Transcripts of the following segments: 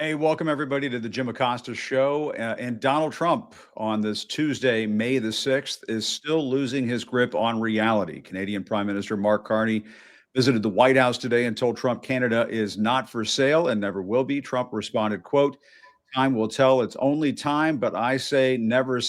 Hey, welcome everybody to the Jim Acosta Show. And Donald Trump on this Tuesday, May the 6th, is still losing his grip on reality. Canadian Prime Minister Mark Carney visited the White House today and told Trump Canada is not for sale and never will be. Trump responded, quote, "Time will tell. It's only time, but I say never."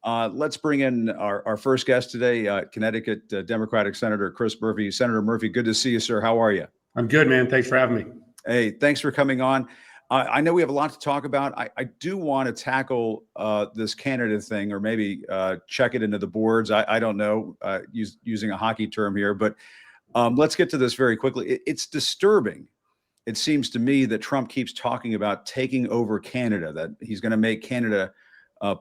Let's bring in our first guest today, Connecticut Democratic Senator Chris Murphy. Senator Murphy, good to see you, sir. How are you? I'm good, man. Thanks for having me. Hey, thanks for coming on. I know we have a lot to talk about. I do want to tackle this Canada thing, or maybe check it into the boards. I don't know, using a hockey term here, but let's get to this very quickly. It's disturbing. It seems to me that Trump keeps talking about taking over Canada, that he's going to make Canada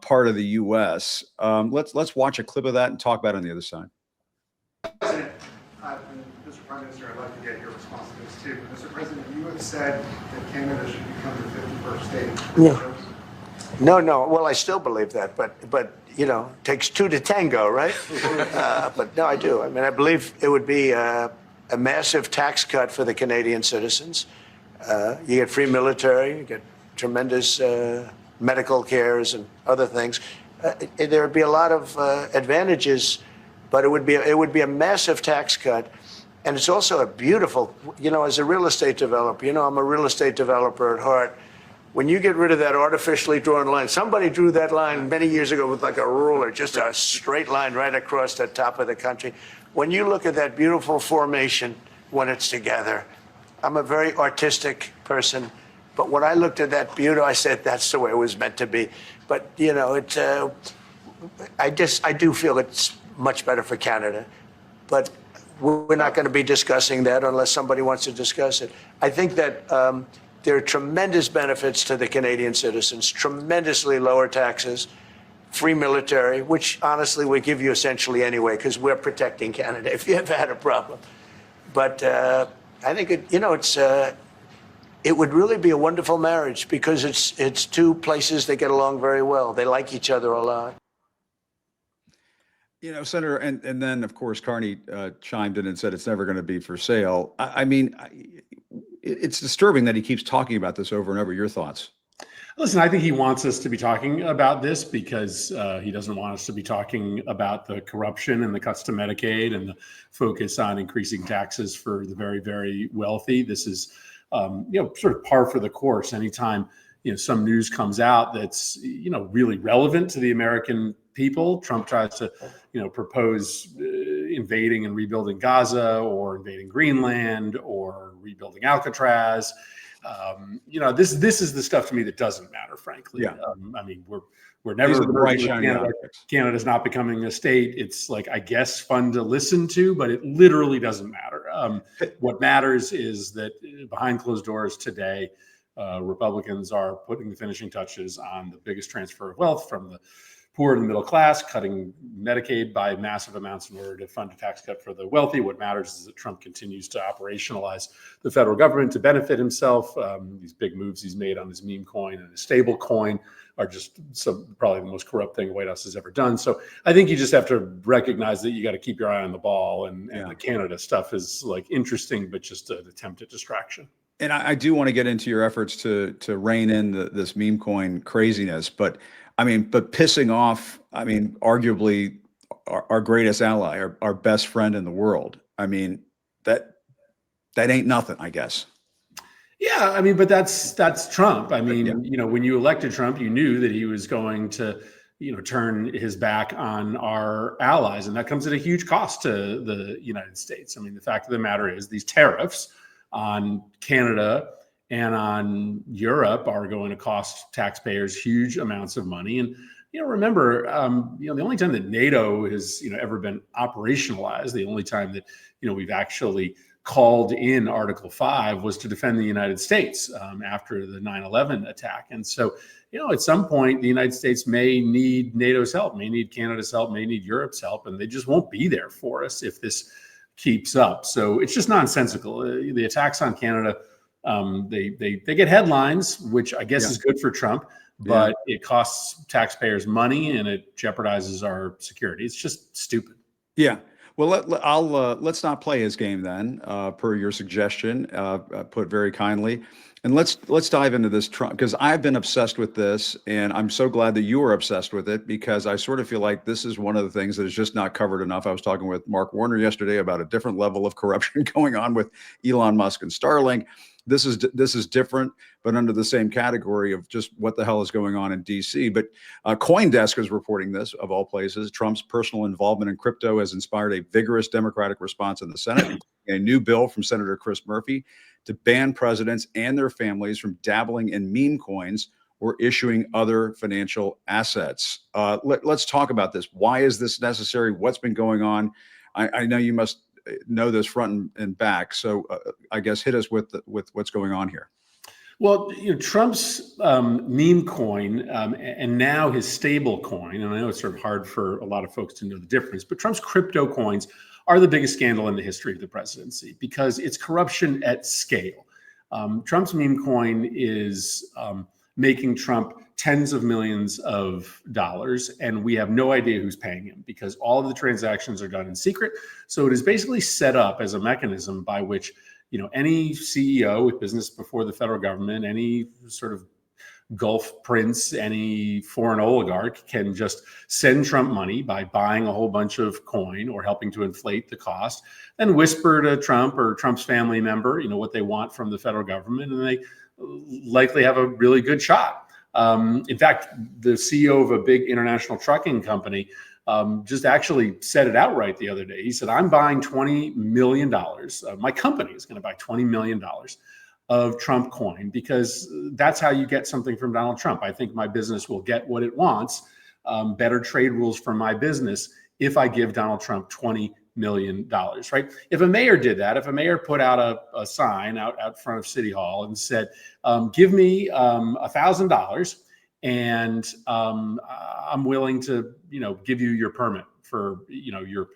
part of the U.S. Let's watch a clip of that and talk about it on the other side. President, and Mr. Prime Minister, I'd like to get your response to this too. Mr. President, you have said that Canada should become the 51st state. No. Well, I still believe that, but you know, it takes two to tango, right? But no, I do. I mean, I believe it would be a massive tax cut for the Canadian citizens. You get free military, you get tremendous medical cares and other things. There would be a lot of advantages, but it would be a massive tax cut. And it's also a beautiful, you know, as a real estate developer, you know, I'm a real estate developer at heart. When you get rid of that artificially drawn line, somebody drew that line many years ago with like a ruler, just a straight line right across the top of the country. When you look at that beautiful formation when it's together, I'm a very artistic person, but when I looked at that beauty, I said, that's the way it was meant to be. But, you know, I do feel it's much better for Canada, but we're not going to be discussing that unless somebody wants to discuss it. I think that there are tremendous benefits to the Canadian citizens, tremendously lower taxes, free military, which honestly we give you essentially anyway, because we're protecting Canada if you ever had a problem. But I think it would really be a wonderful marriage because it's two places that get along very well. They like each other a lot. You know, Senator, and then of course Carney chimed in and said it's never going to be for sale. I mean, it's disturbing that he keeps talking about this over and over. Your thoughts? Listen, I think he wants us to be talking about this because he doesn't want us to be talking about the corruption and the cuts to Medicaid and the focus on increasing taxes for the very, very wealthy. This is, sort of par for the course. Anytime, some news comes out that's, really relevant to the American people, Trump tries to, propose invading and rebuilding Gaza or invading Greenland or rebuilding Alcatraz. This is the stuff to me that doesn't matter, frankly. Yeah. I mean, we're never bright, shiny Canada's not becoming a state. It's like, I guess, fun to listen to, but it literally doesn't matter. What matters is that behind closed doors today, Republicans are putting the finishing touches on the biggest transfer of wealth from the poor and the middle class, cutting Medicaid by massive amounts in order to fund a tax cut for the wealthy. What matters is that Trump continues to operationalize the federal government to benefit himself. These big moves he's made on his Memecoin and his stable coin are just probably the most corrupt thing the White House has ever done. So I think you just have to recognize that you got to keep your eye on the ball. And the Canada stuff is like interesting, but just an attempt at distraction. And I do want to get into your efforts to rein in this Memecoin craziness, but pissing off, arguably our greatest ally, our best friend in the world. That ain't nothing, I guess. Yeah, but that's Trump. When you elected Trump, you knew that he was going to, turn his back on our allies, and that comes at a huge cost to the United States. The fact of the matter is these tariffs on Canada and on Europe are going to cost taxpayers huge amounts of money. And, remember, the only time that NATO has, ever been operationalized, the only time that, we've actually called in Article 5 was to defend the United States after the 9/11 attack. And so, at some point, the United States may need NATO's help, may need Canada's help, may need Europe's help, and they just won't be there for us if this keeps up. So it's just nonsensical. The attacks on Canada, they get headlines, which I guess is good for Trump, but it costs taxpayers money and it jeopardizes our security. It's just stupid. Yeah. Well, let's not play his game then, per your suggestion, put very kindly. And let's dive into this Trump, because I've been obsessed with this, and I'm so glad that you are obsessed with it, because I sort of feel like this is one of the things that is just not covered enough. I was talking with Mark Warner yesterday about a different level of corruption going on with Elon Musk and Starlink. This is different, but under the same category of just what the hell is going on in DC. But CoinDesk is reporting this, of all places. Trump's personal involvement in crypto has inspired a vigorous Democratic response in the Senate, including a new bill from Senator Chris Murphy to ban presidents and their families from dabbling in meme coins or issuing other financial assets. Let's talk about this. Why is this necessary? What's been going on? I know you must know this front and back. So I guess hit us with what's going on here. Well, Trump's meme coin and now his stable coin, and I know it's sort of hard for a lot of folks to know the difference, but Trump's crypto coins are the biggest scandal in the history of the presidency because it's corruption at scale. Trump's meme coin is making Trump tens of millions of dollars, and we have no idea who's paying him because all of the transactions are done in secret. So it is basically set up as a mechanism by which any CEO with business before the federal government, any sort of Gulf prince, any foreign oligarch can just send Trump money by buying a whole bunch of coin or helping to inflate the cost and whisper to Trump or Trump's family member, what they want from the federal government, and they likely have a really good shot. In fact, the CEO of a big international trucking company just actually said it outright the other day. He said, I'm buying $20 million. My company is going to buy $20 million of Trump coin because that's how you get something from Donald Trump. I think my business will get what it wants, better trade rules for my business if I give Donald Trump $20 million, right? If a mayor did that, if a mayor put out a sign out front of City Hall and said, give me $1,000 and I'm willing to, give you your permit for, your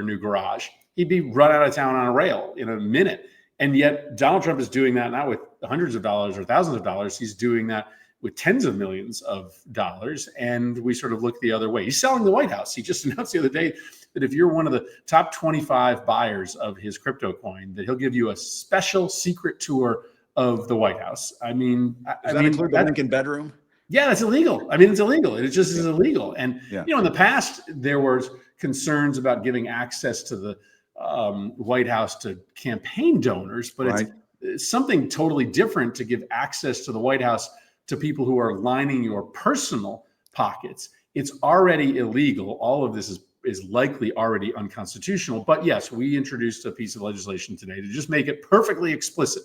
new garage, he'd be run out of town on a rail in a minute. And yet Donald Trump is doing that not with hundreds of dollars or thousands of dollars. He's doing that with tens of millions of dollars. And we sort of look the other way. He's selling the White House. He just announced the other day that if you're one of the top 25 buyers of his crypto coin, that he'll give you a special secret tour of the White House. I mean, does that include the Lincoln bedroom? Yeah, that's illegal. I mean, it's illegal. It just is illegal. And, in the past, there was concerns about giving access to the White House to campaign donors, but it's something totally different to give access to the White House to people who are lining your personal pockets. It's already illegal. All of this is likely already unconstitutional. But yes, we introduced a piece of legislation today to just make it perfectly explicit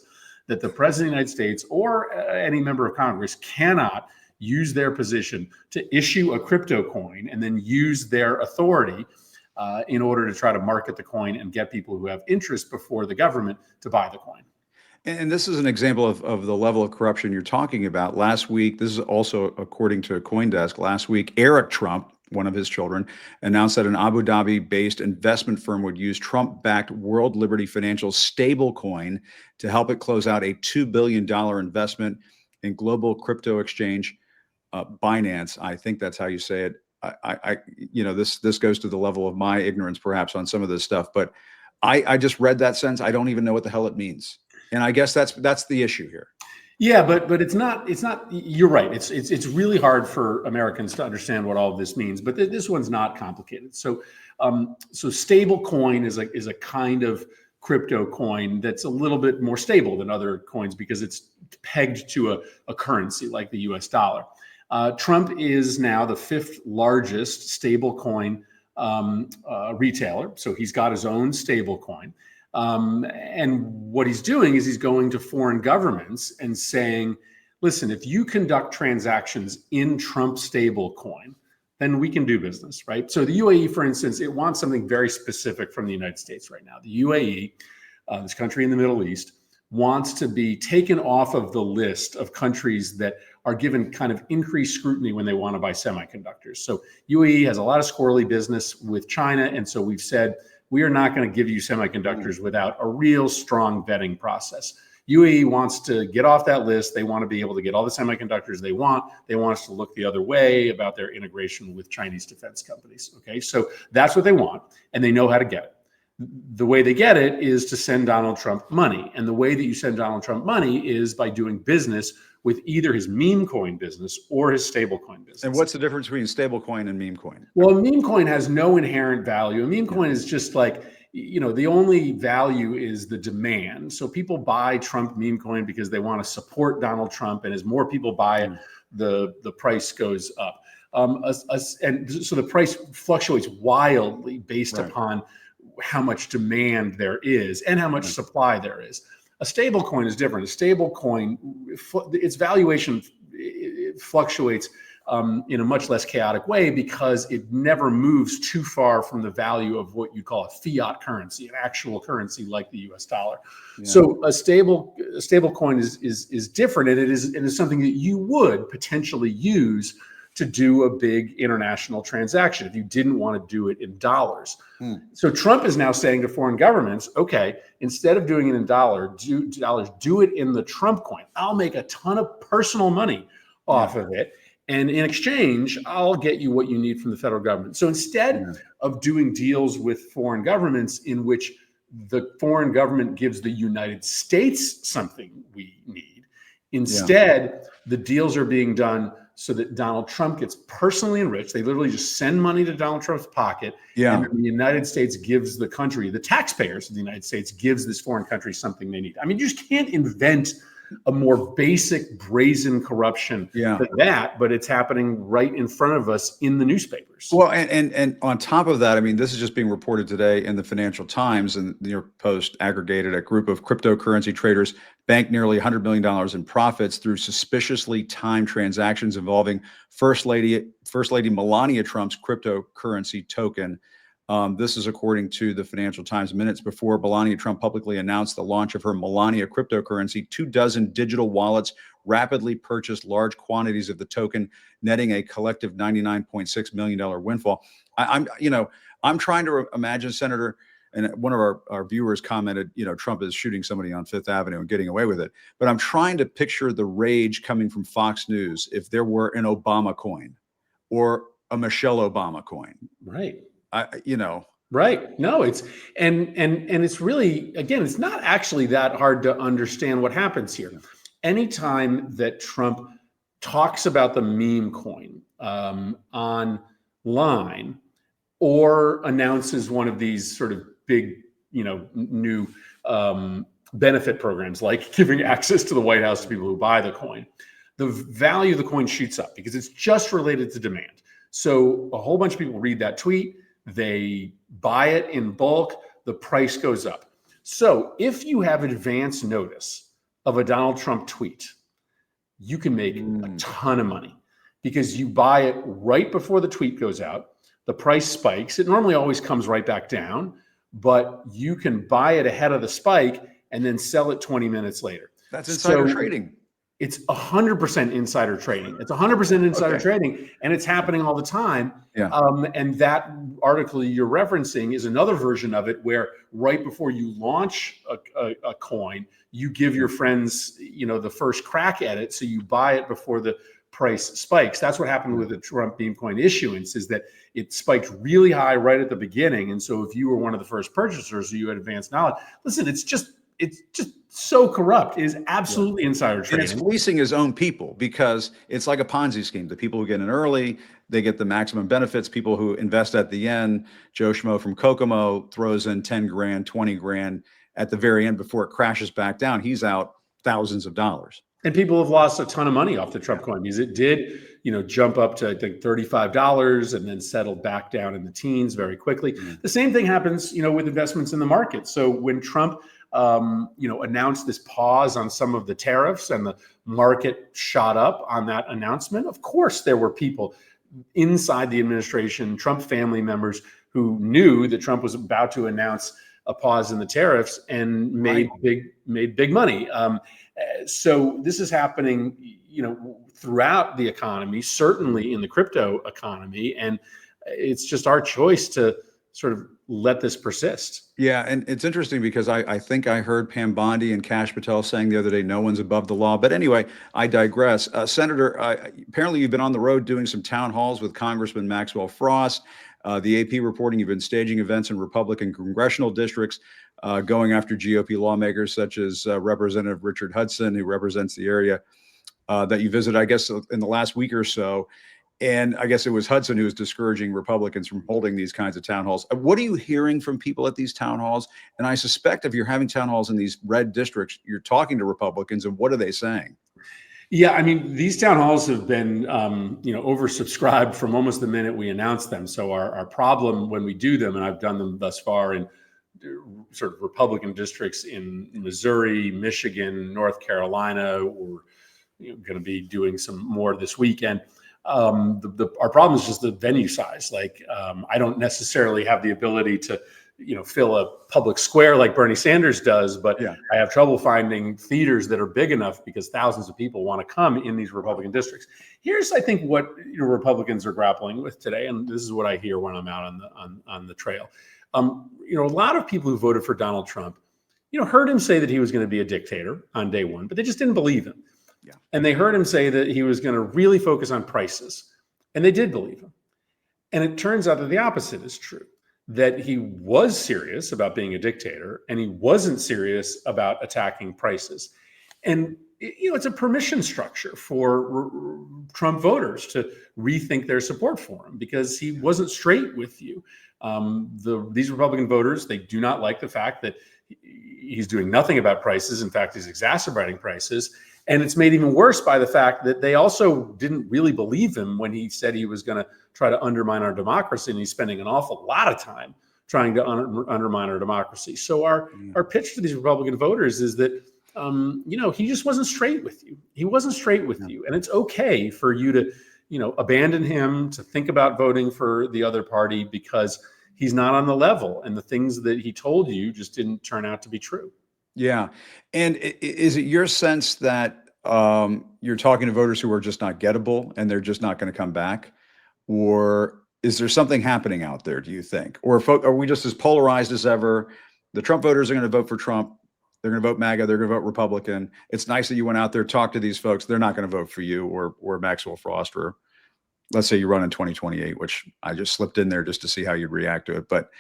that the President of the United States or any member of Congress cannot use their position to issue a crypto coin and then use their authority in order to try to market the coin and get people who have interest before the government to buy the coin. And this is an example of the level of corruption you're talking about. Last week, this is also according to CoinDesk, last week, Eric Trump, one of his children, announced that an Abu Dhabi-based investment firm would use Trump-backed World Liberty Financial stablecoin to help it close out a $2 billion investment in global crypto exchange Binance. I think that's how you say it. This goes to the level of my ignorance, perhaps, on some of this stuff. But I just read that sentence. I don't even know what the hell it means. And I guess that's the issue here. Yeah, but it's not. You're right. It's really hard for Americans to understand what all of this means. But this one's not complicated. So stable coin is a kind of crypto coin that's a little bit more stable than other coins because it's pegged to a currency like the US dollar. Trump is now the 5th largest stable coin retailer. So he's got his own stable coin. And what he's doing is he's going to foreign governments and saying, listen, if you conduct transactions in Trump stable coin, then we can do business, right? So the UAE, for instance, it wants something very specific from the United States right now. The UAE, this country in the Middle East, wants to be taken off of the list of countries that are given kind of increased scrutiny when they want to buy semiconductors. So UAE has a lot of squirrely business with China. And so we've said, we are not going to give you semiconductors without a real strong vetting process. UAE wants to get off that list. They want to be able to get all the semiconductors they want. They want us to look the other way about their integration with Chinese defense companies. Okay, so that's what they want, and they know how to get it. the way they get it is to send Donald Trump money. And the way that you send Donald Trump money is by doing business with either his meme coin business or his stablecoin business. And what's the difference between stablecoin and meme coin? Well, a meme coin has no inherent value. A meme coin is just like, the only value is the demand. So people buy Trump meme coin because they want to support Donald Trump. And as more people buy it, the price goes up. And so the price fluctuates wildly based upon how much demand there is and how much supply there is. A stable coin is different. A stable coin, its valuation fluctuates in a much less chaotic way because it never moves too far from the value of what you call a fiat currency, an actual currency like the US dollar. So a stable coin is different, and it is something that you would potentially use to do a big international transaction if you didn't want to do it in dollars. So Trump is now saying to foreign governments, okay, instead of doing it in dollars, do it in the Trump coin. I'll make a ton of personal money off of it. And in exchange, I'll get you what you need from the federal government. So instead of doing deals with foreign governments in which the foreign government gives the United States something we need, instead, the deals are being done so that Donald Trump gets personally enriched. They literally just send money to Donald Trump's pocket. And then the United States gives the country, the taxpayers of the United States, gives this foreign country something they need. I mean, you just can't invent a more basic brazen corruption than that, but it's happening right in front of us in the newspapers. Well, and on top of that, I mean, this is just being reported today in the Financial Times, and the New York Post aggregated a group of cryptocurrency traders banked nearly $100 million in profits through suspiciously timed transactions involving First Lady Melania Trump's cryptocurrency token. This is according to the Financial Times. Minutes before Melania Trump publicly announced the launch of her Melania cryptocurrency, 24 digital wallets rapidly purchased large quantities of the token, netting a collective $99.6 million windfall. I'm trying to imagine, Senator, and one of our viewers commented, Trump is shooting somebody on Fifth Avenue and getting away with it. But I'm trying to picture the rage coming from Fox News if there were an Obama coin or a Michelle Obama coin. Right. Right. No, it's and it's really, again, it's not actually that hard to understand what happens here. Anytime that Trump talks about the meme coin online or announces one of these sort of big, new benefit programs like giving access to the White House to people who buy the coin, the value of the coin shoots up because it's just related to demand. So a whole bunch of people read that tweet. They buy it in bulk, the price goes up. So if you have advance notice of a Donald Trump tweet, you can make a ton of money because you buy it right before the tweet goes out. The price spikes. It normally always comes right back down, but you can buy it ahead of the spike and then sell it 20 minutes later. That's insider trading. It's 100% insider trading. It's 100% insider trading, and it's happening all the time. And that article you're referencing is another version of it, where right before you launch a coin, you give your friends, the first crack at it, so you buy it before the price spikes. That's what happened with the Trump meme coin issuance, is that it spiked really high right at the beginning. And so if you were one of the first purchasers, you had advanced knowledge. Listen, it's just so corrupt. It is absolutely insider trading. And it's fleecing his own people because it's like a Ponzi scheme. The people who get in early, they get the maximum benefits. People who invest at the end, Joe Schmo from Kokomo throws in 10 grand, 20 grand at the very end before it crashes back down. He's out thousands of dollars. And people have lost a ton of money off the Trump coin because it did, jump up to, I think, $35 and then settled back down in the teens very quickly. The same thing happens, with investments in the market. So when Trump announced this pause on some of the tariffs and the market shot up on that announcement, of course, there were people inside the administration, Trump family members, who knew that Trump was about to announce a pause in the tariffs and made big money. So this is happening, throughout the economy, certainly in the crypto economy. And it's just our choice to sort of let this persist. Yeah, and it's interesting because I think I heard Pam Bondi and Kash Patel saying the other day, no one's above the law. But anyway, I digress. Senator, apparently you've been on the road doing some town halls with Congressman Maxwell Frost. The AP reporting you've been staging events in Republican congressional districts, going after GOP lawmakers such as Representative Richard Hudson, who represents the area that you visited, I guess, in the last week or so. And I guess it was Hudson who was discouraging Republicans from holding these kinds of town halls. What are you hearing from people at these town halls? And I suspect if you're having town halls in these red districts, you're talking to Republicans, and what are they saying? Yeah, I mean, these town halls have been, oversubscribed from almost the minute we announced them. So our problem when we do them, and I've done them thus far in sort of Republican districts in Missouri, Michigan, North Carolina, or going to be doing some more this weekend. Our problem is just the venue size. Like, I don't necessarily have the ability to, fill a public square like Bernie Sanders does, but Yeah. I have trouble finding theaters that are big enough because thousands of people want to come in these Republican districts. Here's, I think, what Republicans are grappling with today, and this is what I hear when I'm out on the trail. A lot of people who voted for Donald Trump, heard him say that he was going to be a dictator on day one, but they just didn't believe him. Yeah. And they heard him say that he was going to really focus on prices, and they did believe him. And it turns out that the opposite is true, that he was serious about being a dictator and he wasn't serious about attacking prices. And it's a permission structure for Trump voters to rethink their support for him because he wasn't straight with you. These Republican voters, they do not like the fact that he's doing nothing about prices. In fact, he's exacerbating prices. And it's made even worse by the fact that they also didn't really believe him when he said he was going to try to undermine our democracy. And he's spending an awful lot of time trying to undermine our democracy. So our pitch to these Republican voters is that, he just wasn't straight with you. He wasn't straight with you. And it's okay for you to, abandon him, to think about voting for the other party because he's not on the level. And the things that he told you just didn't turn out to be true. Yeah. And is it your sense that you're talking to voters who are just not gettable and they're just not going to come back? Or is there something happening out there, do you think? Or are we just as polarized as ever? The Trump voters are going to vote for Trump. They're going to vote MAGA. They're going to vote Republican. It's nice that you went out there, talked to these folks. They're not going to vote for you or Maxwell Frost, or let's say you run in 2028, which I just slipped in there just to see how you'd react to it. But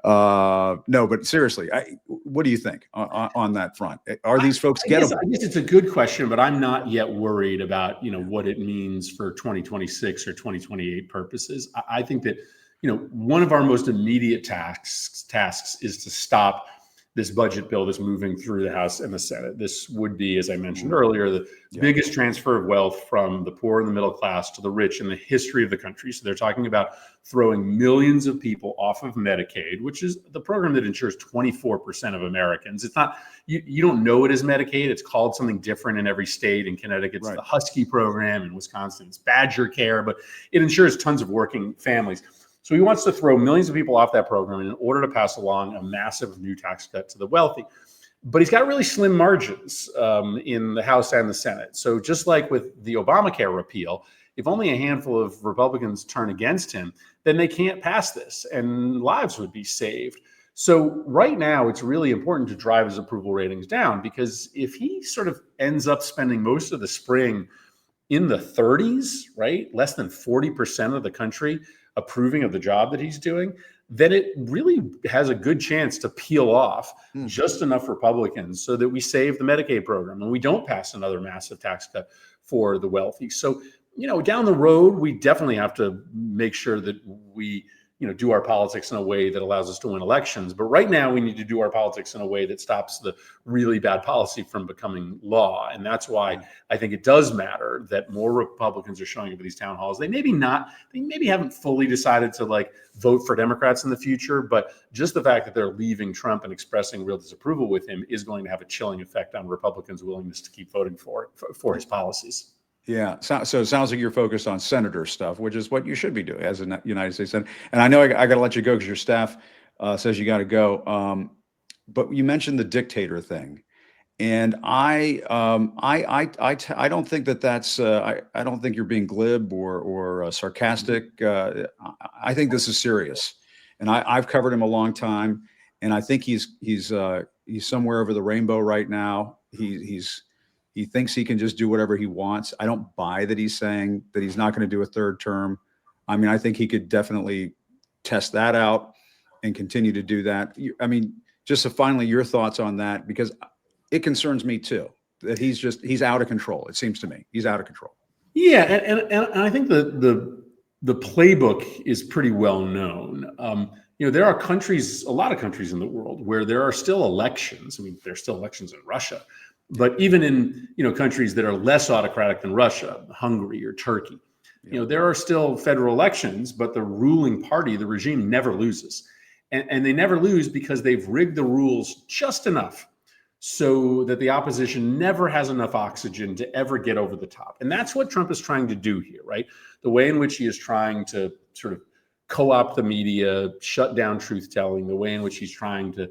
no, but seriously, what do you think on that front? Are these folks gettable? I guess it's a good question, but I'm not yet worried about, what it means for 2026 or 2028 purposes. I think that, one of our most immediate tasks is to stop this budget bill that's moving through the House and the Senate. This would be, as I mentioned earlier, the biggest transfer of wealth from the poor and the middle class to the rich in the history of the country. So they're talking about throwing millions of people off of Medicaid, which is the program that insures 24% of Americans. It's not, you don't know it as Medicaid. It's called something different in every state. In Connecticut, it's the Husky program. In Wisconsin, it's Badger Care, but it insures tons of working families. So he wants to throw millions of people off that program in order to pass along a massive new tax cut to the wealthy. But he's got really slim margins in the House and the Senate. So just like with the Obamacare repeal, if only a handful of Republicans turn against him, then they can't pass this and lives would be saved. So right now, it's really important to drive his approval ratings down, because if he sort of ends up spending most of the spring in the 30s, right, less than 40% of the country approving of the job that he's doing, then it really has a good chance to peel off just enough Republicans so that we save the Medicaid program and we don't pass another massive tax cut for the wealthy. So, down the road, we definitely have to make sure that we, do our politics in a way that allows us to win elections. But right now, we need to do our politics in a way that stops the really bad policy from becoming law. And that's why I think it does matter that more Republicans are showing up at these town halls. They maybe haven't fully decided to vote for Democrats in the future, but just the fact that they're leaving Trump and expressing real disapproval with him is going to have a chilling effect on Republicans' willingness to keep voting for his policies. Yeah. So it sounds like you're focused on senator stuff, which is what you should be doing as a United States Senator. And I know I got to let you go because your staff says you got to go. But you mentioned the dictator thing, and I don't think that's I don't think you're being glib or sarcastic. I think this is serious, and I've covered him a long time, and I think he's somewhere over the rainbow right now. He thinks he can just do whatever he wants. I don't buy that he's saying that he's not going to do a third term. I mean, I think he could definitely test that out and continue to do that. I mean, just so finally, your thoughts on that, because it concerns me too, that he's out of control. It seems to me he's out of control. Yeah, and I think the playbook is pretty well known. There are countries, a lot of countries in the world where there are still elections. I mean, there's still elections in Russia, but even in countries that are less autocratic than Russia, Hungary or Turkey, there are still federal elections, but the ruling party, the regime, never loses, and they never lose because they've rigged the rules just enough so that the opposition never has enough oxygen to ever get over the top. And that's what Trump is trying to do here, right? The way in which he is trying to sort of co-opt the media, shut down truth-telling, the way in which he's trying to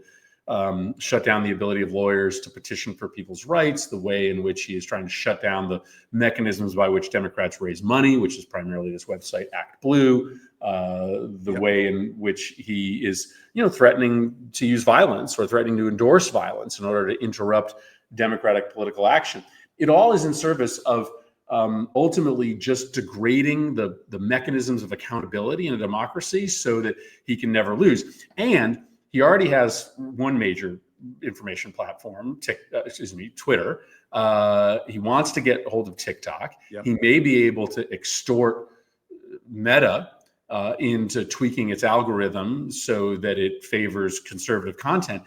shut down the ability of lawyers to petition for people's rights, the way in which he is trying to shut down the mechanisms by which Democrats raise money, which is primarily this website Act Blue, the way in which he is, threatening to use violence or threatening to endorse violence in order to interrupt democratic political action. It all is in service of ultimately just degrading the mechanisms of accountability in a democracy so that he can never lose. And he already has one major information platform, Twitter. He wants to get a hold of TikTok. Yep. He may be able to extort Meta into tweaking its algorithm so that it favors conservative content.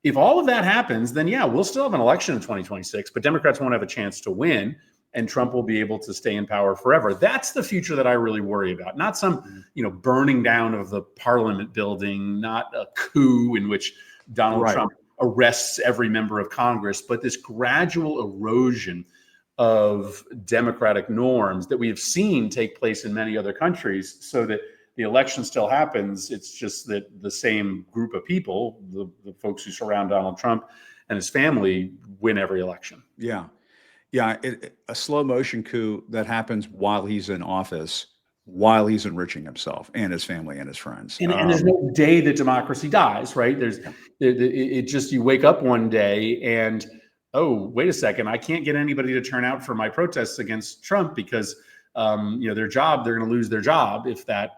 If all of that happens, then yeah, we'll still have an election in 2026, but Democrats won't have a chance to win, and Trump will be able to stay in power forever. That's the future that I really worry about. Not some, burning down of the Parliament building, not a coup in which Donald Trump arrests every member of Congress, but this gradual erosion of democratic norms that we have seen take place in many other countries, so that the election still happens. It's just that the same group of people, the folks who surround Donald Trump and his family, win every election. Yeah. Yeah, a slow motion coup that happens while he's in office, while he's enriching himself and his family and his friends. And there's no day that democracy dies, right? It just, you wake up one day and, oh, wait a second, I can't get anybody to turn out for my protests against Trump because they're going to lose their job if that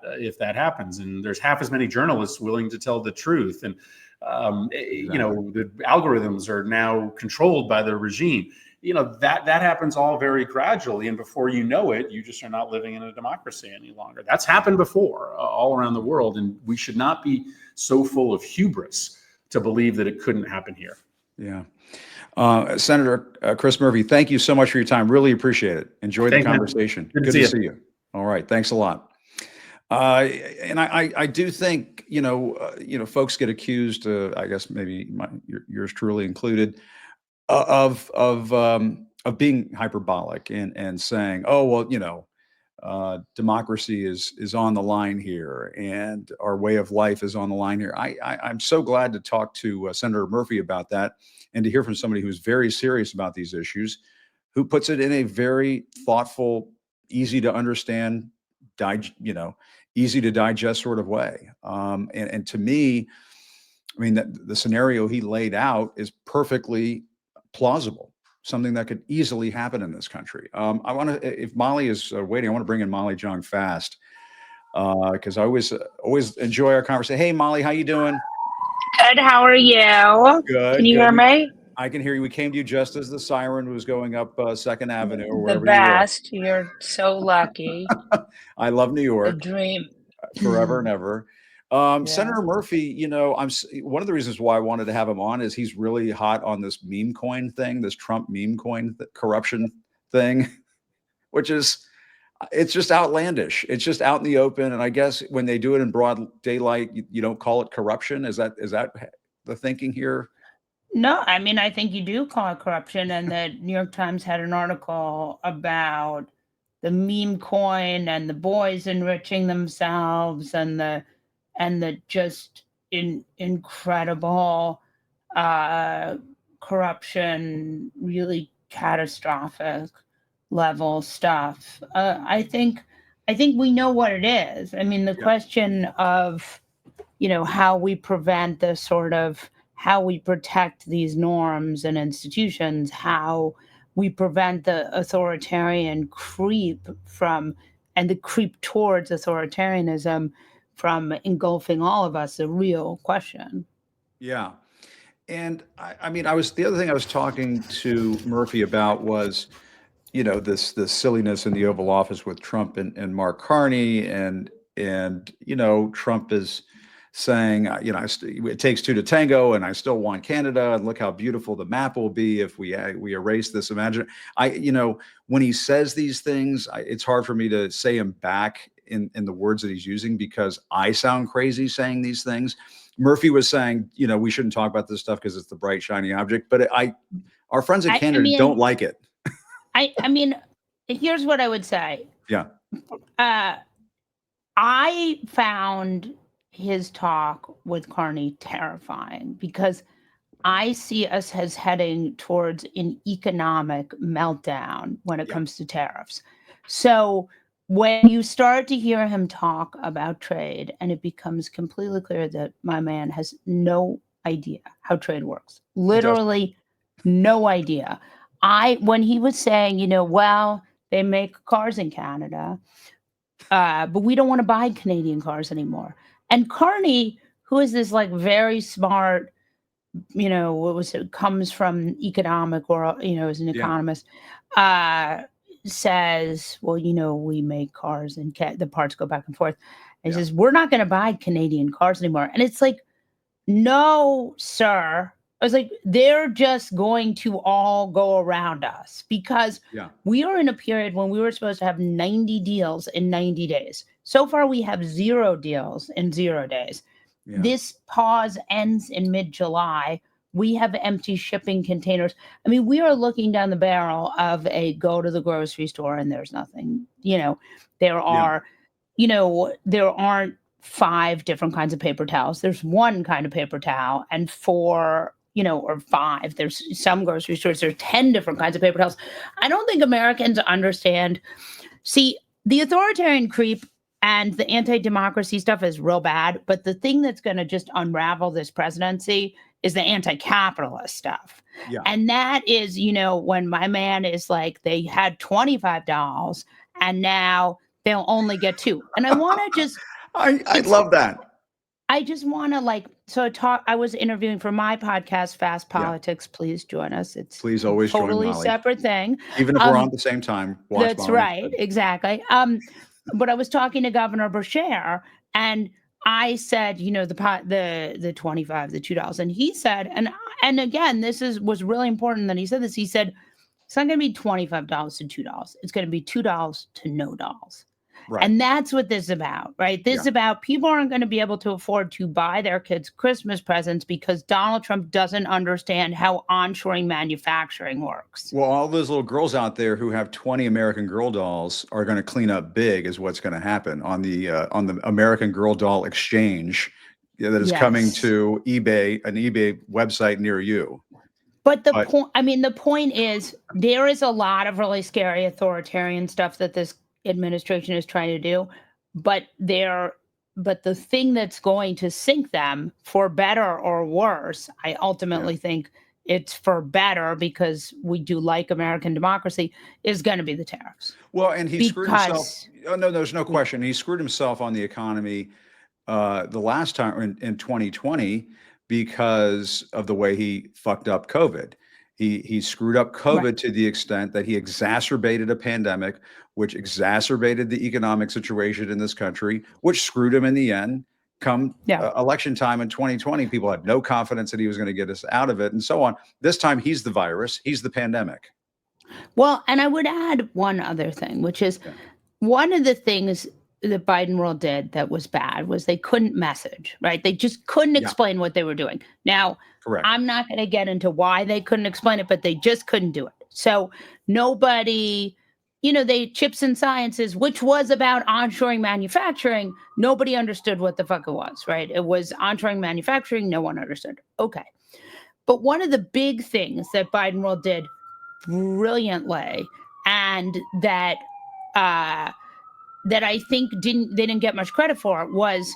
happens. And there's half as many journalists willing to tell the truth. And the algorithms are now controlled by the regime. That happens all very gradually, and before you know it, you just are not living in a democracy any longer. That's happened before all around the world, and we should not be so full of hubris to believe that it couldn't happen here. Yeah. Senator Chris Murphy, thank you so much for your time. Really appreciate it. Enjoyed the conversation. Good to see you. All right. Thanks a lot. And I do think, folks get accused, I guess maybe yours truly included, of being hyperbolic and saying, oh, well, democracy is on the line here and our way of life is on the line here. I'm so glad to talk to Senator Murphy about that and to hear from somebody who's very serious about these issues, who puts it in a very thoughtful, easy to understand, easy to digest sort of way. And to me, I mean, the scenario he laid out is perfectly plausible, something that could easily happen in this country. I want to, if Molly is waiting, I want to bring in Molly Jong-Fast because I always enjoy our conversation. Hey, Molly, how you doing? Good. How are you? Good. Can you hear me? I can hear you. We came to you just as the siren was going up 2nd Avenue or wherever the best. You're so lucky. I love New York. A dream. Forever and ever. Senator Murphy, one of the reasons why I wanted to have him on is he's really hot on this Memecoin thing, this Trump Memecoin corruption thing, which it's just outlandish. It's just out in the open. And I guess when they do it in broad daylight, you don't call it corruption. Is that the thinking here? No, I mean, I think you do call it corruption. And the New York Times had an article about the Memecoin and the boys enriching themselves and the just incredible corruption, really catastrophic level stuff. I think we know what it is. I mean, the question of, how we prevent the sort of, how we protect these norms and institutions, how we prevent the authoritarian creep and the creep towards authoritarianism from engulfing all of us a real question. Yeah. And I mean, the other thing I was talking to Murphy about was, this silliness in the Oval Office with Trump and Mark Carney, and Trump is saying, it takes two to tango, and I still want Canada, and look how beautiful the map will be if we erase this. Imagine, when he says these things, it's hard for me to say him back in the words that he's using, because I sound crazy saying these things. Murphy was saying, we shouldn't talk about this stuff because it's the bright, shiny object. But our friends in Canada don't like it. I mean, here's what I would say. Yeah. I found his talk with Carney terrifying, because I see us as heading towards an economic meltdown when it comes to tariffs. So when you start to hear him talk about trade, and it becomes completely clear that my man has no idea how trade works, literally no idea. When he was saying, well, they make cars in Canada, but we don't want to buy Canadian cars anymore. And Carney, who is this like very smart, comes from economic, or, is an economist, says, well, we make cars and the parts go back and forth. And he says, we're not going to buy Canadian cars anymore. And it's like, no, sir. I was like, they're just going to all go around us, because we are in a period when we were supposed to have 90 deals in 90 days. So far, we have 0 deals in 0 days. Yeah. This pause ends in mid-July. We have empty shipping containers. I mean, we are looking down the barrel of a go to the grocery store and there's nothing. There are, there aren't 5 different kinds of paper towels. There's 1 kind of paper towel, and 4, or 5. There's some grocery stores, there's 10 different kinds of paper towels. I don't think Americans understand. See, the authoritarian creep and the anti-democracy stuff is real bad, but the thing that's going to just unravel this presidency is the anti-capitalist stuff. Yeah. And that is, when my man is like, they had $25 and now they'll only get 2. And I want to just... I love that. I just want to I was interviewing for my podcast, Fast Politics. Yeah. Please join us. It's Please always totally join separate thing. Even if we're on at the same time. That's Molly. Right. Exactly. But I was talking to Governor Beshear, and I said, the 25, the $2, and he said, and again, was really important that he said this. He said, it's not going to be $25 to $2. It's going to be $2 to no dollars. Right. And that's what this is about, right? This is about people aren't going to be able to afford to buy their kids Christmas presents because Donald Trump doesn't understand how onshoring manufacturing works. Well, all those little girls out there who have 20 American Girl dolls are going to clean up big, is what's going to happen on the American Girl doll exchange that is coming to eBay, an eBay website near you. But the point is, there is a lot of really scary authoritarian stuff that this administration is trying to do, but the thing that's going to sink them, for better or worse, I ultimately think it's for better, because we do like American democracy, is going to be the tariffs. Well, and he screwed himself. Oh, no, there's no question. He screwed himself on the economy the last time in 2020 because of the way he fucked up COVID. He screwed up COVID to the extent that he exacerbated a pandemic, which exacerbated the economic situation in this country, which screwed him in the end. Come election time in 2020, people had no confidence that he was going to get us out of it, and so on. This time, he's the virus. He's the pandemic. Well, and I would add one other thing, which is one of the things that Biden world did that was bad was they couldn't message, right? They just couldn't explain what they were doing. Now, I'm not going to get into why they couldn't explain it, but they just couldn't do it. So nobody, they Chips and Sciences, which was about onshoring manufacturing. Nobody understood what the fuck it was, right? It was onshoring manufacturing. No one understood. Okay. But one of the big things that Biden world did brilliantly, and that I think they didn't get much credit for, was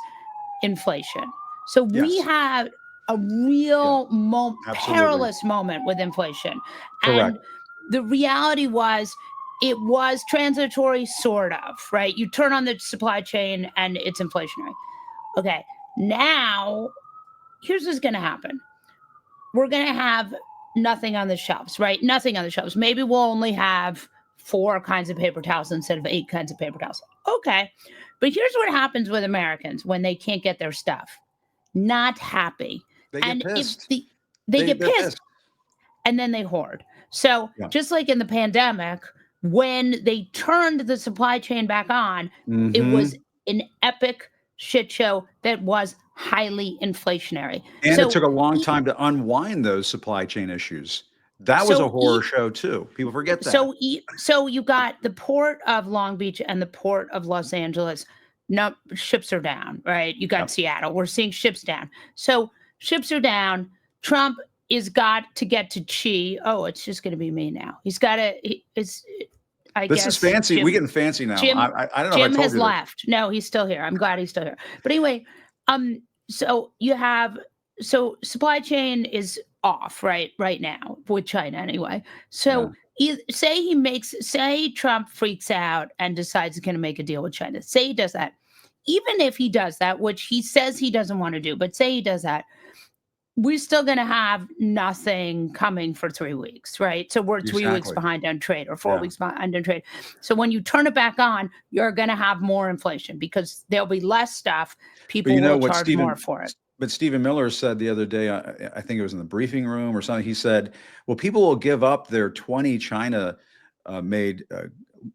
inflation. So we had a real perilous moment with inflation. Correct. And the reality was, it was transitory, sort of, right? You turn on the supply chain and it's inflationary. Okay, now here's what's going to happen. We're going to have nothing on the shelves, right? Nothing on the shelves. Maybe we'll only have 4 kinds of paper towels instead of 8 kinds of paper towels. Okay. But here's what happens with Americans when they can't get their stuff. Not happy. They get And pissed. if they get They're pissed and then they hoard. So Yeah. just like in the pandemic, when they turned the supply chain back on, it Mhm. was an epic shit show that was highly inflationary. And it took a long e- time to unwind those supply chain issues. That was a so horror show too. People forget that. so you got the port of Long Beach and the port of Los Angeles. No, ships are down, right? You got Yep. Seattle. We're seeing ships down. So ships are down. Trump is got to get to Chi. Oh, it's just going to be me now. He's got to. It's. I This guess is fancy. Jim, We're getting fancy now. Jim, I don't know if I Jim told has you this. left. No, he's still here. I'm glad he's still here. But anyway, so you have supply chain is off right now with China anyway. So say Trump freaks out and decides he's going to make a deal with China. Say he does that. Even if he does that, which he says he doesn't want to do, but say he does that, we're still going to have nothing coming for 3 weeks, right? So we're 3 weeks Exactly. behind on trade or 4 Yeah. weeks behind on trade. So when you turn it back on, you're going to have more inflation because there'll be less stuff. People you know will what charge more for it. But Stephen Miller said the other day, I think it was in the briefing room or something. He said, "Well, people will give up their 20 China made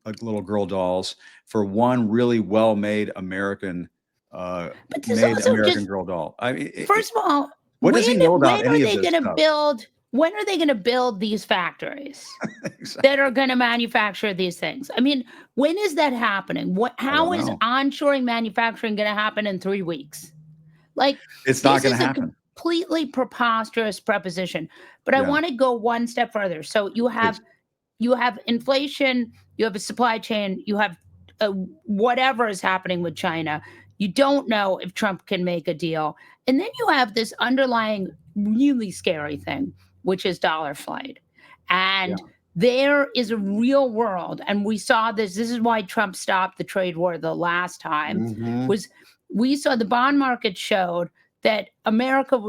like little girl dolls for one really well-made American But there's made also American just, girl doll." I mean, first of all, what does he know about when any are of they this going to stuff? build? When are they going to build these factories Exactly. that are going to manufacture these things? I mean, when is that happening? How is know. onshoring manufacturing going to happen in 3 weeks? Like, It's not this going is to a happen. completely preposterous proposition. But I Yeah. want to go one step further. So you have inflation, you have a supply chain, you have whatever is happening with China. You don't know if Trump can make a deal. And then you have this underlying really scary thing, which is dollar flight. And there is a real world, and we saw this. This is why Trump stopped the trade war the last time. Mhm. Was we saw the bond market showed that America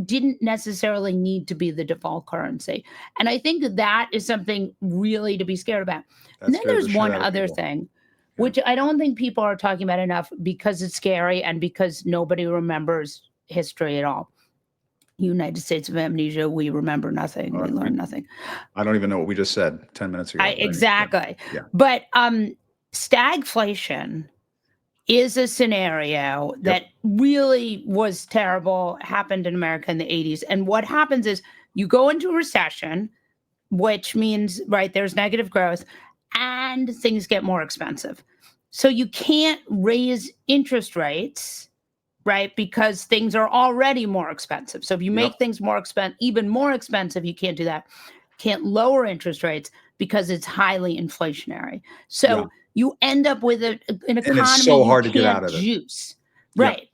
didn't necessarily need to be the default currency. And I think that is something really to be scared about. And then scared the there's shit one out of other people. thing, which I don't think people are talking about enough because it's scary and because nobody remembers history at all. United States of amnesia, we remember nothing, we learn nothing. I don't even know what we just said 10 minutes ago. Exactly. Yeah. But stagflation is a scenario that really was terrible, happened in America in the 80s. And what happens is you go into a recession, which means, right, there's negative growth and things get more expensive. So you can't raise interest rates, right? Because things are already more expensive. So if you make things more even more expensive, you can't do that. Can't lower interest rates because it's highly inflationary. So you end up with an economy it's so hard to you get can't out of it. juice. Right.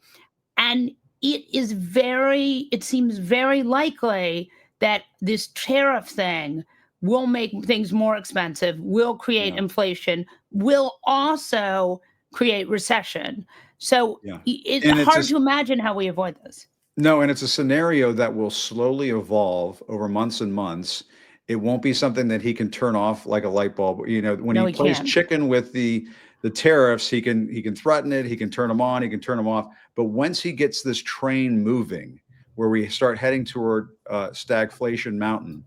And it seems very likely that this tariff thing will make things more expensive, will create inflation, will also create recession. So it's hard to imagine how we avoid this. No, and it's a scenario that will slowly evolve over months and months. It won't be something that he can turn off like a light bulb. You know, when No, he he plays can't. chicken with the tariffs, he can threaten it, he can turn them on, he can turn them off. But once he gets this train moving, where we start heading toward stagflation mountain,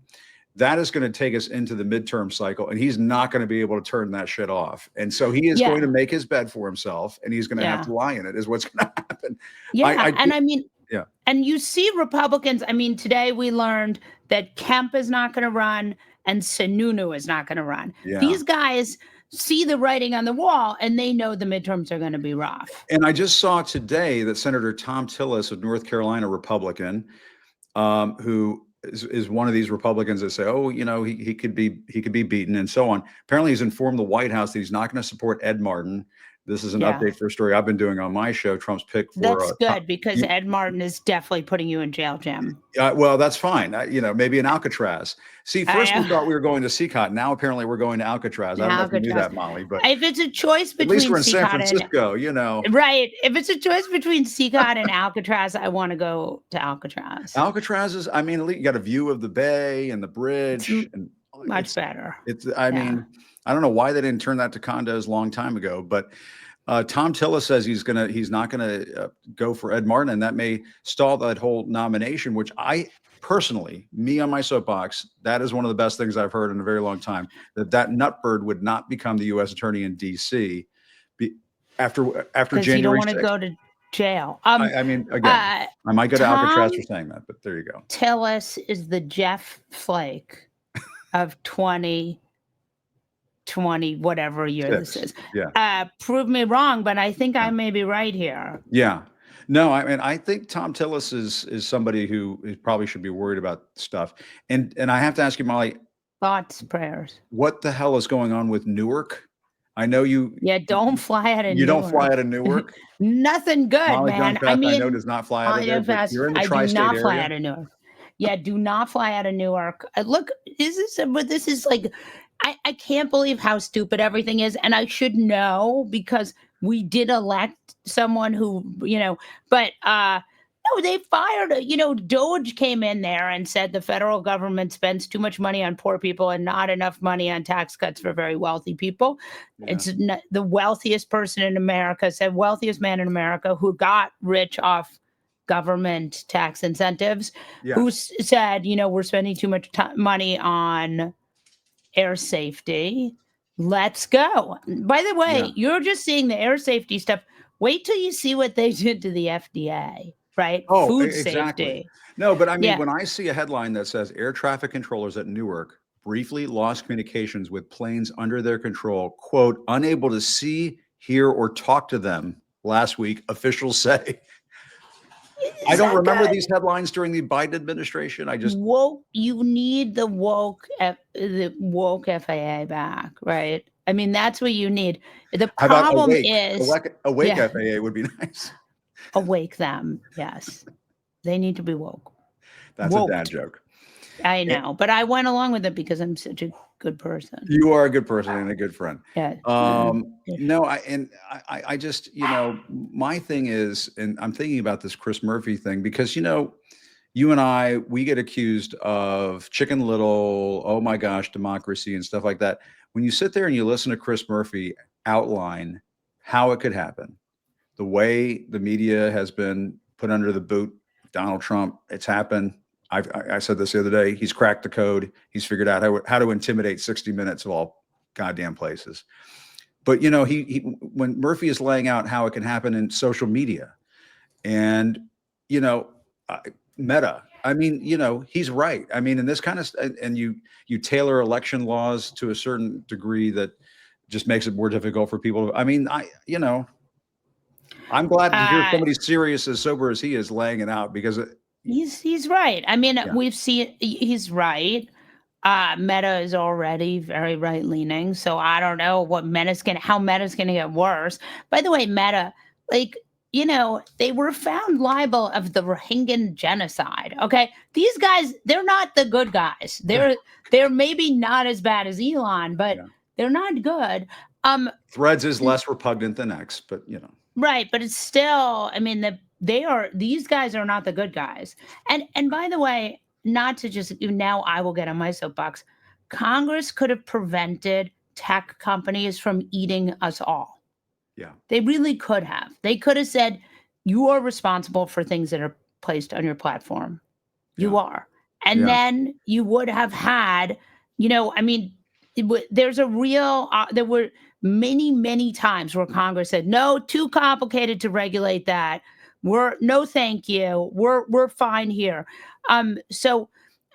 that is going to take us into the midterm cycle, and he's not going to be able to turn that shit off. And so he is going to make his bed for himself, and he's going to have to lie in it. Is what's going to happen. And you see Republicans. I mean, today we learned that Kemp is not going to run and Sununu is not going to run. Yeah. These guys see the writing on the wall, and they know the midterms are going to be rough. And I just saw today that Senator Tom Tillis of North Carolina, Republican, who is one of these Republicans that say, "Oh, you know, he could be beaten," and so on. Apparently, he's informed the White House that he's not going to support Ed Martin, This is an Yeah. update for a story I've been doing on my show, Trump's pick for That's good because you- Ed Martin is definitely putting you in jail, Jim. well, that's fine. Maybe in Alcatraz. See, first we thought we were going to CCOT. Now apparently we're going to Alcatraz. I don't know if you knew that, Molly, but If it's a choice at least between we're in San CCOT Francisco, and right, if it's a choice between CCOT and Alcatraz, I want to go to Alcatraz. Alcatraz is, at least you got a view of the bay and the bridge. And Much better. I mean, I don't know why they didn't turn that to condos a long time ago, but Tom Tillis says he's not gonna go for Ed Martin, and that may stall that whole nomination. Which I personally, me on my soapbox, that is one of the best things I've heard in a very long time. That nutbird would not become the U.S. attorney in D.C. after January. You don't want to go to jail. I mean, again, I might go to Alcatraz for saying that, but there you go. Tillis is the Jeff Flake of 2020, whatever year this is. Yeah. Prove me wrong, but I think I may be right here. Yeah. No, I mean, I think Tom Tillis is somebody who probably should be worried about stuff. And I have to ask you, Molly. Thoughts, prayers. What the hell is going on with Newark? I know you. Yeah, don't fly out of Newark. You don't fly out of Newark? Nothing good, Molly man. Jong-Fast, I know does not fly out of there, but you're in the tri-state area. I do not fly out of Newark. Yeah, do not fly out of Newark. Look, this is like, I can't believe how stupid everything is. And I should know because we did elect someone who, but no, they fired, Doge came in there and said the federal government spends too much money on poor people and not enough money on tax cuts for very wealthy people. Yeah. It's the wealthiest person in America, said wealthiest man in America who got rich off government tax incentives, who said, we're spending too much money on air safety. Let's go. By the way, you're just seeing the air safety stuff. Wait till you see what they did to the FDA, right? Oh, food exactly. safety. No, but I mean, when I see a headline that says air traffic controllers at Newark briefly lost communications with planes under their control, quote, unable to see, hear, or talk to them last week, officials say. I don't remember these headlines during the Biden administration. You need the woke FAA back, right? I mean, that's what you need. The problem is awake FAA would be nice. Awake them, yes. They need to be woke. That's a dad joke. I know, but I went along with it because I'm such a good person. You are a good person and a good friend. Yeah. No, I just, my thing is, and I'm thinking about this Chris Murphy thing because, you and I, we get accused of Chicken Little, oh my gosh, democracy and stuff like that. When you sit there and you listen to Chris Murphy outline how it could happen, the way the media has been put under the boot, Donald Trump, it's happened. I said this the other day. He's cracked the code. He's figured out how to intimidate 60 Minutes of all goddamn places. But he when Murphy is laying out how it can happen in social media, and Meta. I mean, he's right. I mean, in this kind of and you tailor election laws to a certain degree that just makes it more difficult for people. I mean, I'm glad to hear somebody serious as sober as he is laying it out because. He's right. I mean, we've seen he's right. Meta is already very right leaning, so I don't know how Meta's gonna get worse. By the way, Meta, they were found liable of the Rohingya genocide. Okay, these guys, they're not the good guys. They're maybe not as bad as Elon, but they're not good. Threads is less repugnant than X, but right, but it's still. I mean, these guys are not the good guys. And by the way, not to just now I will get on my soapbox. Congress could have prevented tech companies from eating us all. Yeah. They really could have. They could have said, you are responsible for things that are placed on your platform. You are. And then you would have had, there were many times where Congress said, no, too complicated to regulate that. No, thank you. We're fine here. So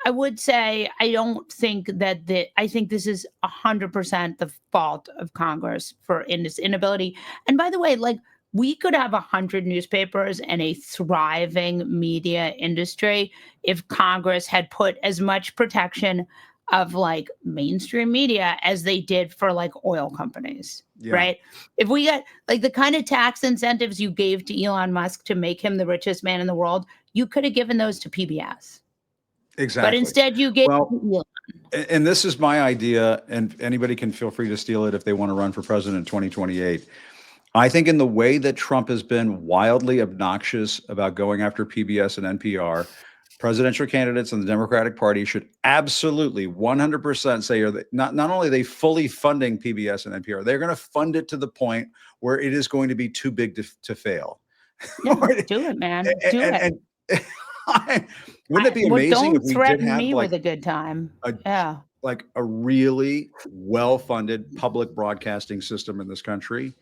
I would say I don't think that I think this is 100% the fault of Congress in this inability. And by the way, we could have 100 newspapers and a thriving media industry if Congress had put as much protection of like mainstream media as they did for like oil companies, Yeah, right? If we got like the kind of tax incentives you gave to Elon Musk to make him the richest man in the world, you could have given those to PBS. But exactly. instead you gave Well, to Elon. and this is my idea, and anybody can feel free to steal it if they want to run for president in 2028. I think in the way that Trump has been wildly obnoxious about going after PBS and NPR, presidential candidates in the Democratic Party should absolutely 100% say, not only are they fully funding PBS and NPR, they're going to fund it to the point where it is going to be too big to fail. Yeah, do it, man. Do it. And wouldn't it be Well, amazing if don't we did threaten have me like with a good time. a Yeah. like a really well-funded public broadcasting system in this country?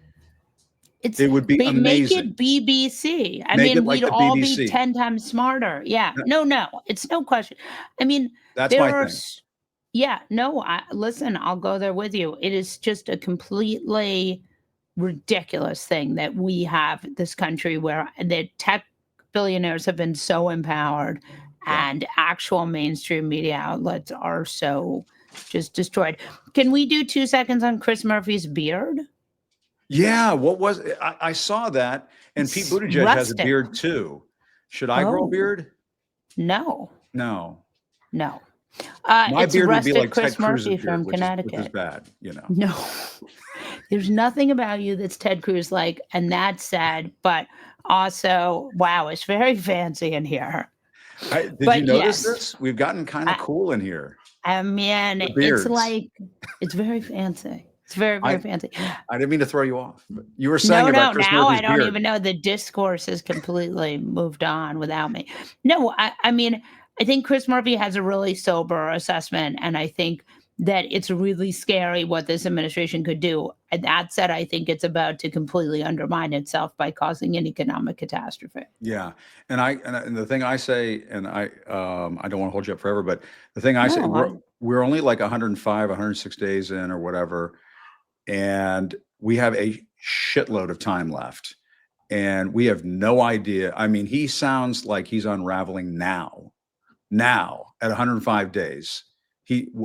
It's It would be make amazing. it BBC. I Make it mean, like we'd the all be BBC. 10 times smarter. Yeah. Yeah. No, it's no question. I mean, That's there my are thing. yeah, no, listen, I'll go there with you. It is just a completely ridiculous thing that we have this country where the tech billionaires have been so empowered Yeah. and actual mainstream media outlets are so just destroyed. Can we do 2 seconds on Chris Murphy's beard? Yeah, what was I saw that, and Pete It's Buttigieg has a rustic. beard too. Should I grow a Oh, beard? no. No. No. My It's beard would be rustic like Chris Ted Cruz's Murphy beard, from which is Connecticut. bad, you know. No. There's nothing about you that's Ted Cruz like, and that's sad, but also, wow, it's very fancy in here. Did you But notice yes, this? We've gotten kind of I cool in here. I mean, The it's beards. like it's very fancy. It's very, very I fancy. I didn't mean to throw you off, but you were saying about No, Chris now I Murphy's don't beard. even know. The discourse has completely moved on without me. No, I mean, I think Chris Murphy has a really sober assessment, and I think that it's really scary what this administration could do. And that said, I think it's about to completely undermine itself by causing an economic catastrophe. Yeah, and the thing I say, and I don't want to hold you up forever, but the thing I say, No, we're only like 105, 106 days in or whatever, and we have a shitload of time left, and we have no idea. I mean, he sounds like he's unraveling now at 105 days.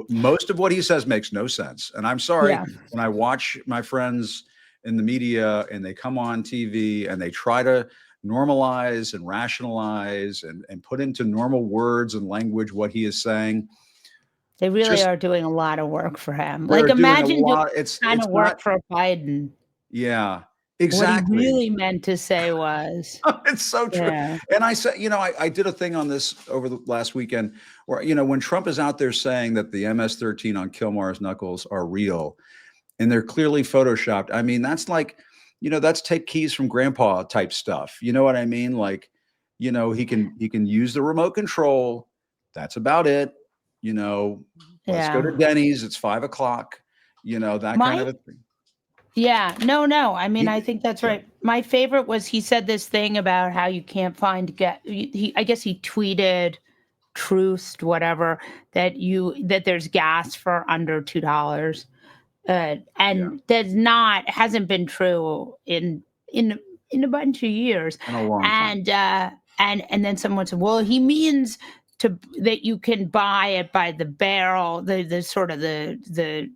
Most of what he says makes no sense, and I'm sorry yeah, when I watch my friends in the media and they come on TV and they try to normalize and rationalize and put into normal words and language what he is saying. they really Just are doing a lot of work for him. they're Like, doing a imagine doing lot. It's kind it's of not. work for Biden. Yeah, What he exactly. really meant to say was, It's so true. yeah, And I said, I did a thing on this over the last weekend where, when Trump is out there saying that the MS-13 on Kilmar's knuckles are real and they're clearly photoshopped. I mean, that's like, that's take keys from grandpa type stuff. You know what I mean? Like, he can use the remote control. That's about it. Let's go yeah. to Denny's. It's 5 o'clock. That kind of My a thing. Yeah, no. I mean, He- I think that's yeah. right. My favorite was he said this thing about how you can't find I guess he tweeted truth, whatever, that there's gas for under $2. Yeah. And hasn't been true in a bunch of years. In a long time. And then someone said, well, he means that you can buy it by the barrel, the sort of the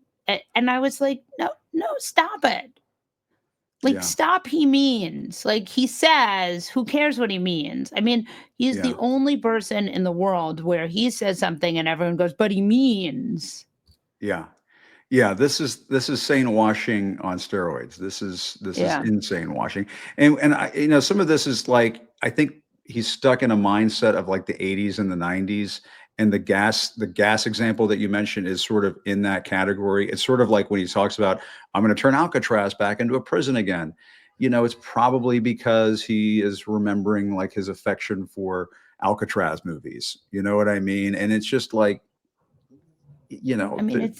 and I was like, no, stop it. Like, Yeah. stop, he means. Like, he says, who cares what he means? I mean, he's Yeah. the only person in the world where he says something and everyone goes, but he means. Yeah. Yeah, this is sane washing on steroids. This is Yeah. insane washing. And I some of this is like I think he's stuck in a mindset of like the 80s and the 90s, and the gas example that you mentioned is sort of in that category. It's sort of like when he talks about I'm going to turn Alcatraz back into a prison again. It's probably because he is remembering like his affection for Alcatraz movies. You know what I mean? And it's just like I mean,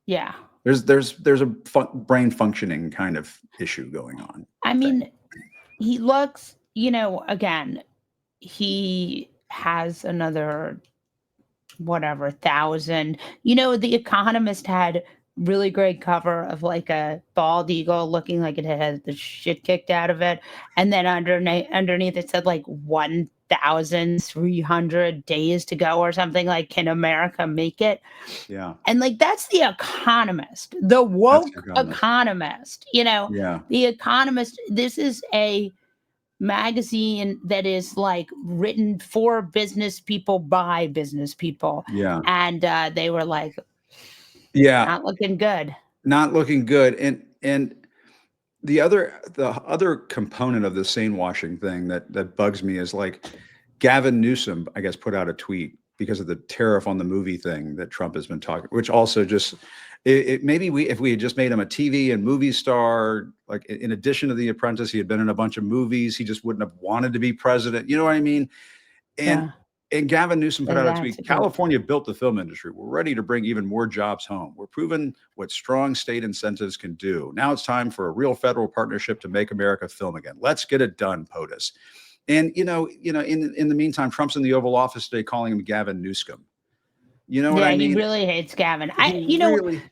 yeah. there's a brain functioning kind of issue going on. I mean, he looks, again, he has another, whatever, 1,000. The Economist had really great cover of like a bald eagle looking like it had the shit kicked out of it. And then underneath it said like 1 1,300 days to go or something. Like, can America make it? Yeah. And like, that's The Economist, the That's woke your comment. economist, Yeah. The Economist. This is a magazine that is like written for business people by business people. Yeah. And they were like, Yeah. not looking good. Not looking good. And the other component of the sane washing thing that bugs me is like Gavin Newsom, I guess, put out a tweet because of the tariff on the movie thing that Trump has been talking, which also just maybe if we had just made him a TV and movie star, like in addition to The Apprentice, he had been in a bunch of movies, he just wouldn't have wanted to be president. You know what I mean? And Yeah. and Gavin Newsom put So out a that's tweet. a good California built the film industry. We're ready to bring even more jobs home. We're proving what strong state incentives can do. Now it's time for a real federal partnership to make America film again. Let's get it done, POTUS. And in the meantime, Trump's in the Oval Office today calling him Gavin Newscomb. You know what Yeah, I he mean? really hates Gavin. He really.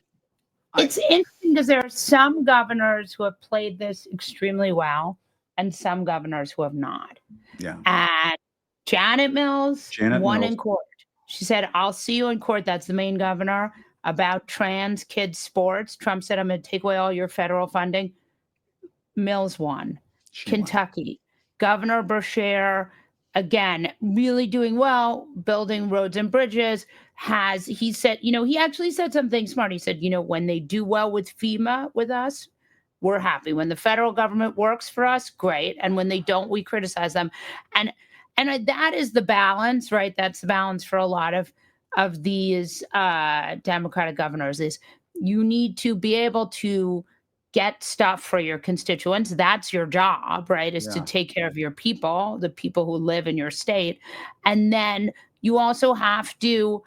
It's interesting because there are some governors who have played this extremely well and some governors who have not. Yeah. And Janet Mills Janet won Mills. in court. She said, I'll see you in court. That's the Maine governor about trans kids sports. Trump said, I'm going to take away all your federal funding. Mills won. She won. Kentucky. Governor Beshear, again, really doing well, building roads and bridges. He said, he actually said something smart. He said, when they do well with FEMA with us, we're happy. When the federal government works for us, great. And when they don't, we criticize them. And that is the balance, right? That's the balance for a lot of these Democratic governors is you need to be able to get stuff for your constituents. That's your job, right? Is to Yeah. take care of your people, the people who live in your state. And then you also have to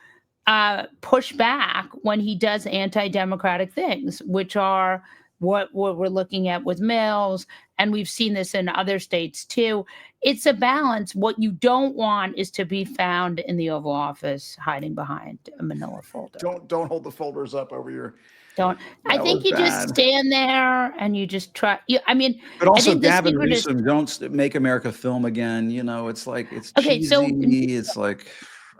push back when he does anti-democratic things, which are what we're looking at with Mills. And we've seen this in other states too. It's a balance. What you don't want is to be found in the Oval Office hiding behind a manila folder. Don't hold the folders up over your. Don't. I think you just stand there and you just try. But also, I think Gavin Newsom, don't make America film again. It's like it's Okay, cheesy. so It's like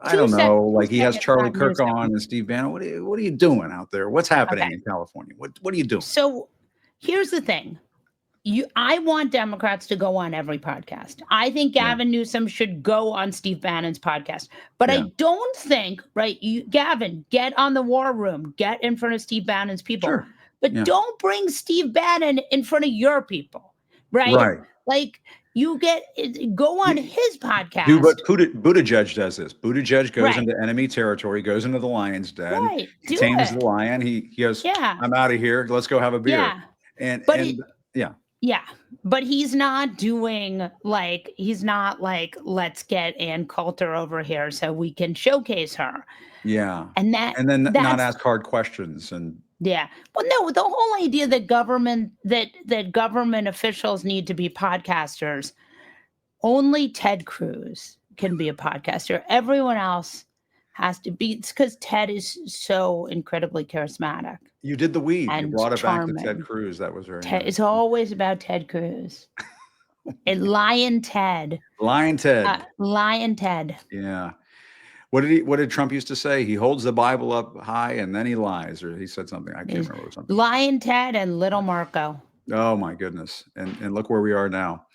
I don't know. Like he has Charlie Kirk on and Steve Bannon. What are you doing out there? What's happening in California? What are you doing? So here's the thing. I want Democrats to go on every podcast. I think Gavin Newsom should go on Steve Bannon's podcast. But I don't think, right, Gavin, get on the War Room, get in front of Steve Bannon's people. Sure. But don't bring Steve Bannon in front of your people, right? Right. Like go on his podcast. Do what Buttigieg does this. Buttigieg goes into enemy territory, goes into the lion's den, Right. tames the lion. He goes, I'm out of here. Let's go have a beer. Yeah. Yeah, but he's not doing he's not like, let's get Ann Coulter over here so we can showcase her. Yeah. And then not ask hard questions and yeah. Well, no, the whole idea that government officials need to be podcasters. Only Ted Cruz can be a podcaster. Everyone else has to be. It's because Ted is so incredibly charismatic. You did the weed. You brought it charming. back to Ted Cruz. That was very nice. It's It's always about Ted Cruz. And Lion Ted. Lion Ted. Lion Ted. Yeah. What did Trump used to say? He holds the Bible up high and then he lies, or he said something. I can't remember something. Lion Ted and Little Marco. Oh my goodness. And look where we are now.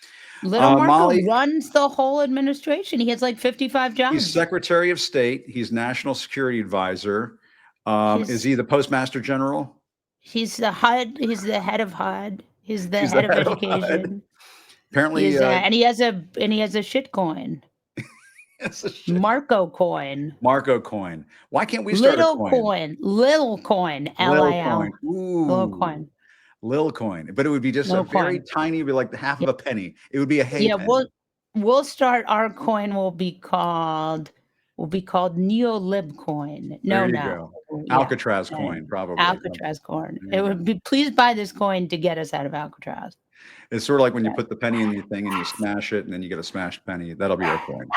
Little Marco Molly, runs the whole administration. He has like 55 jobs. He's Secretary of State. He's National Security Advisor. Is he the Postmaster General? He's the HUD. He's the head of HUD. He's the head of education. Apparently, and he has a shit coin. Marco coin. Marco coin. Why can't we start Little a coin? Little coin. LIL. Little coin. Lil coin, but it would be just a very tiny, be like half of a penny. It would be a hay penny. We'll start. Our coin will be called Neolib coin. Go. Alcatraz coin, probably. Alcatraz coin. Yeah. It would be, please buy this coin to get us out of Alcatraz. It's sort of like when you put the penny in your thing and you smash it and then you get a smashed penny. That'll be our coin.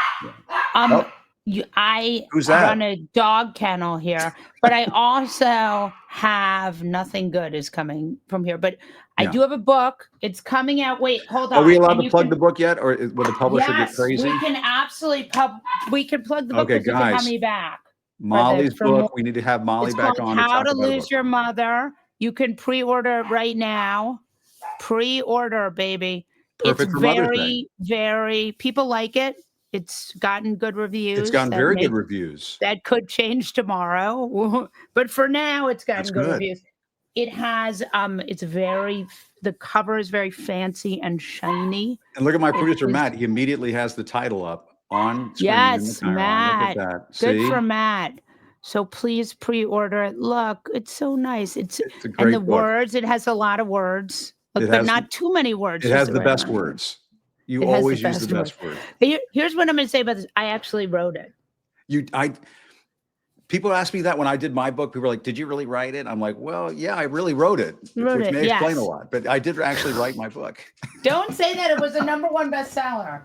Yeah. Who's that? run a dog kennel here, but I also have Nothing Good is coming from here. But I Yeah. do have a book. It's coming out. Wait, hold Are we on. allowed And to you plug can, the book yet, or will the publisher get yes, crazy? we can absolutely we can plug the book Okay, because you can have guys. me back Molly's for more. book. We need to have Molly It's back called on to How talk to about a Lose book. Your Mother. You can pre-order it right now. Pre-order, baby. Perfect It's for Mother's Day. very, very, people like it. It's gotten good reviews. It's gotten very good reviews. That could change tomorrow, but for now, it's gotten That's good good. reviews. It has, the cover is very fancy and shiny. And look at my It producer, is- Matt. He immediately has the title up on screen in the Yes, Chiron. Matt. Look at that. Good See? for Matt. So please pre-order it. Look, it's so nice. It's a And the great book. words, it has a lot of words, It but has not too many words. It just has the the right best amount of words. You It has the always use the best best word. Here's what I'm going to say about this. I actually wrote it. People ask me that when I did my book. People are like, "Did you really write it?" I'm like, "Well, yeah, I really wrote it," which may explain a lot. But I did actually write my book. Don't say that. It was a #1 bestseller.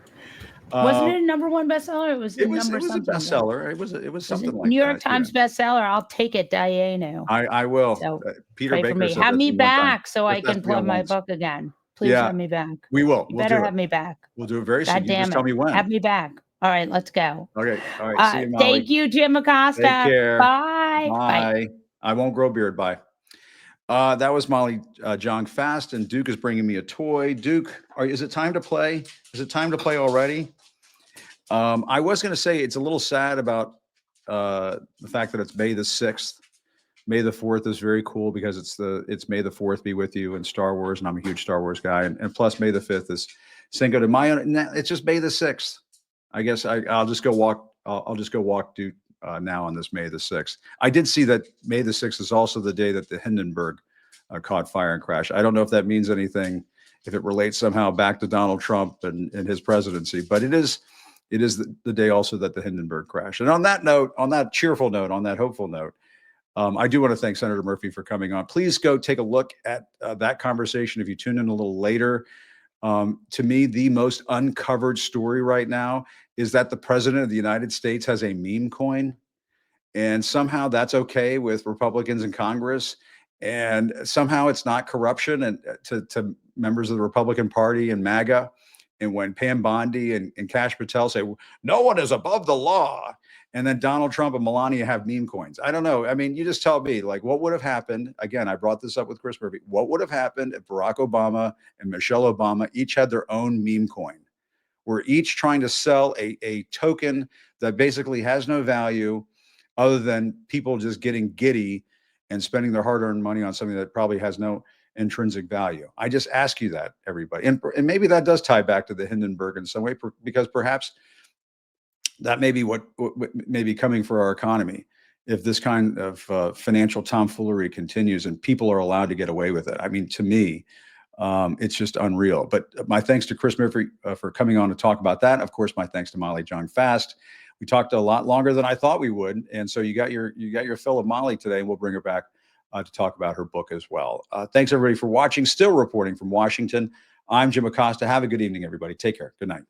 Wasn't it a #1 bestseller? It was It was number a something. bestseller. It was something like New that. York Times bestseller. I'll take it, Diana. I will. So Peter pray for Baker me. said Have that me to me one time. back so I Just ask can me plug on my once. book again. Please Yeah, have me back. we will. You We'll better do have it. me back. We'll do it very soon. God You damn just it. tell me when. Have me back. All right, let's go. Okay. All right. See you, Molly. Thank you, Jim Acosta. Take care. Bye. Bye. I won't grow beard. Bye. That was Molly Jong-Fast, and Duke is bringing me a toy. Duke, is it time to play? Is it time to play already? I was going to say it's a little sad about the fact that it's May the 6th. May the 4th is very cool because it's May the 4th be with you and Star Wars, and I'm a huge Star Wars guy. And plus May the 5th is Cinco de Mayo. And it's just May the 6th. I guess I'll just go walk. I'll just go walk Duke now on this May the 6th. I did see that May the 6th is also the day that the Hindenburg caught fire and crashed. I don't know if that means anything, if it relates somehow back to Donald Trump and his presidency, but it is the day also that the Hindenburg crashed. And on that note, on that cheerful note, on that hopeful note, I do want to thank Senator Murphy for coming on. Please go take a look at that conversation if you tune in a little later. To me, the most uncovered story right now is that the president of the United States has a meme coin, and somehow that's okay with Republicans in Congress, and somehow it's not corruption and to members of the Republican Party and MAGA. And when Pam Bondi and Kash Patel say, no one is above the law, and then Donald Trump and Melania have meme coins. I don't know. I mean, you just tell me, like, what would have happened? Again, I brought this up with Chris Murphy. What would have happened if Barack Obama and Michelle Obama each had their own meme coin? We're each trying to sell a token that basically has no value other than people just getting giddy and spending their hard-earned money on something that probably has no intrinsic value. I just ask you that, everybody. And maybe that does tie back to the Hindenburg in some way, because perhaps that may be what may be coming for our economy if this kind of financial tomfoolery continues and people are allowed to get away with it. I mean, to me, it's just unreal. But my thanks to Chris Murphy for coming on to talk about that. Of course, my thanks to Molly Jong-Fast. We talked a lot longer than I thought we would, and so you got your fill of Molly today, and we'll bring her back to talk about her book as well. Thanks everybody for watching. Still reporting from Washington, I'm Jim Acosta. Have a good evening, everybody. Take care. Good night.